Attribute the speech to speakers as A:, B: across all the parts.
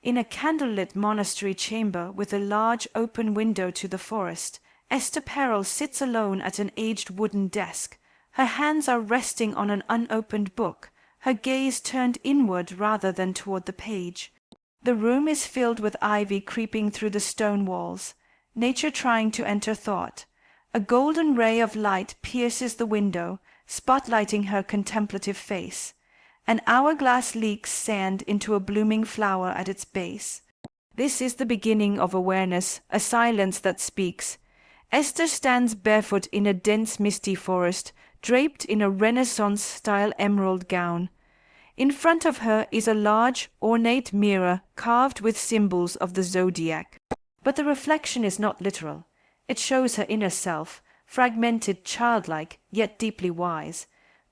A: In a candlelit monastery chamber with a large open window to the forest, Esther Perel sits alone at an aged wooden desk. Her hands are resting on an unopened book, her gaze turned inward rather than toward the page. The room is filled with ivy creeping through the stone walls, nature trying to enter thought. A golden ray of light pierces the window, spotlighting her contemplative face. An hourglass leaks sand into a blooming flower at its base. This is the beginning of awareness, a silence that speaks. Esther stands barefoot in a dense misty forest, draped in a Renaissance-style emerald gown. In front of her is a large, ornate mirror carved with symbols of the zodiac. But the reflection is not literal. It shows her inner self, fragmented, childlike, yet deeply wise.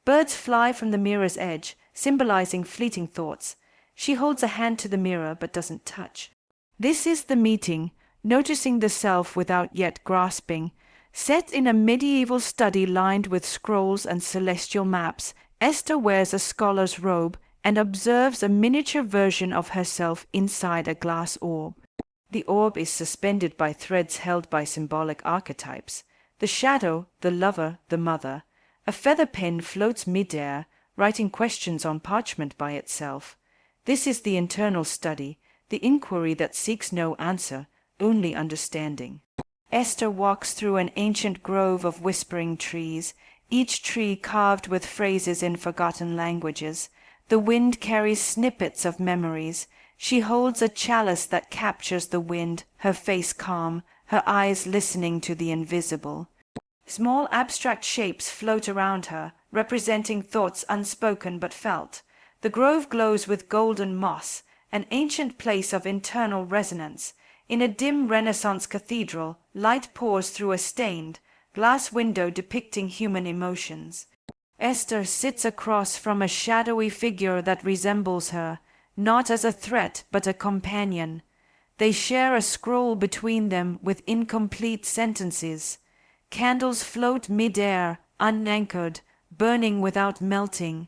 A: Birds fly from the mirror's edge, symbolizing fleeting thoughts. She holds a hand to the mirror but doesn't touch. This is the meeting, noticing the self without yet grasping. Set in a medieval study lined with scrolls and celestial maps, Esther wears a scholar's robe and observes a miniature version of herself inside a glass orb. The orb is suspended by threads held by symbolic archetypes. The shadow, the lover, the mother. A feather pen floats mid-air, writing questions on parchment by itself. This is the internal study, the inquiry that seeks no answer, only understanding. Esther walks through an ancient grove of whispering trees, each tree carved with phrases in forgotten languages. The wind carries snippets of memories. She holds a chalice that captures the wind, her face calm, her eyes listening to the invisible. Small abstract shapes float around her, representing thoughts unspoken but felt. The grove glows with golden moss, an ancient place of internal resonance. In a dim Renaissance cathedral, light pours through a stained glass window depicting human emotions. Esther sits across from a shadowy figure that resembles her, not as a threat but a companion. They share a scroll between them with incomplete sentences. Candles float mid-air, unanchored, burning without melting.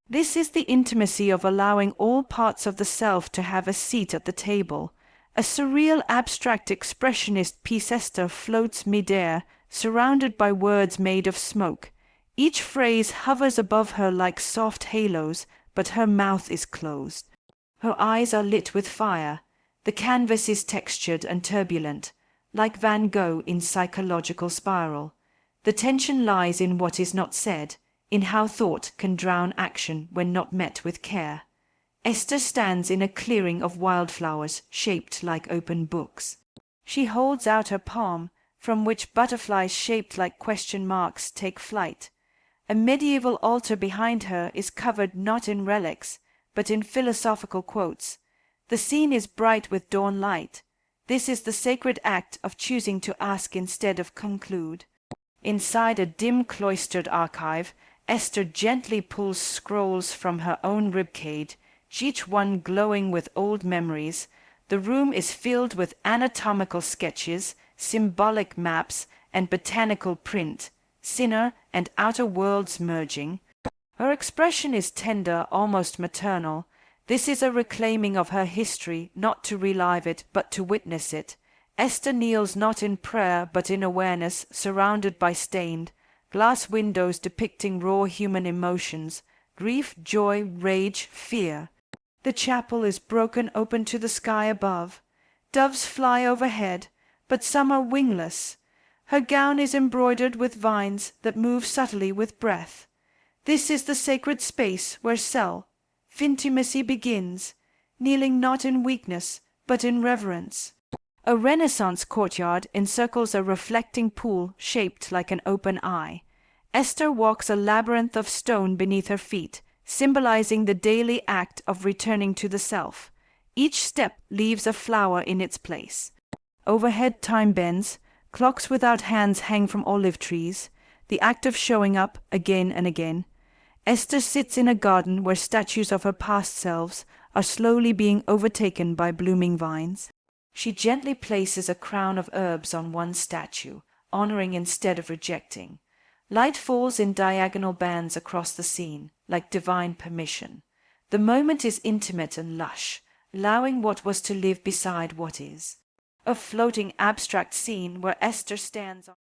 A: This is the intimacy of allowing all parts of the self to have a seat at the table. A surreal abstract expressionist piece Esther floats mid-air, surrounded by words made of smoke. Each phrase hovers above her like soft halos, but her mouth is closed. Her eyes are lit with fire. The canvas is textured and turbulent, like Van Gogh in Psychological Spiral. The tension lies in what is not said, in how thought can drown action when not met with care. Esther stands in a clearing of wildflowers shaped like open books. She holds out her palm, from which butterflies shaped like question marks take flight. A medieval altar behind her is covered not in relics, but in philosophical quotes. The scene is bright with dawn light. This is the sacred act of choosing to ask instead of conclude. Inside a dim cloistered archive, Esther gently pulls scrolls from her own ribcage, each one glowing with old memories. The room is filled with anatomical sketches, symbolic maps, and botanical print, inner and outer worlds merging. Her expression is tender, almost maternal. This is a reclaiming of her history, not to relive it, but to witness it. Esther kneels not in prayer, but in awareness, surrounded by stained glass windows depicting raw human emotions, grief, joy, rage, fear. The chapel is broken open to the sky above. Doves fly overhead, but some are wingless. Her gown is embroidered with vines that move subtly with breath. This is the sacred space where intimacy begins, kneeling not in weakness, but in reverence. A Renaissance courtyard encircles a reflecting pool shaped like an open eye. Esther walks a labyrinth of stone beneath her feet, symbolizing the daily act of returning to the self. Each step leaves a flower in its place. Overhead time bends, clocks without hands hang from olive trees, the act of showing up again and again. Esther sits in a garden where statues of her past selves are slowly being overtaken by blooming vines. She gently places a crown of herbs on one statue, honoring instead of rejecting. Light falls in diagonal bands across the scene, like divine permission. The moment is intimate and lush, allowing what was to live beside what is. A floating abstract scene where Esther stands on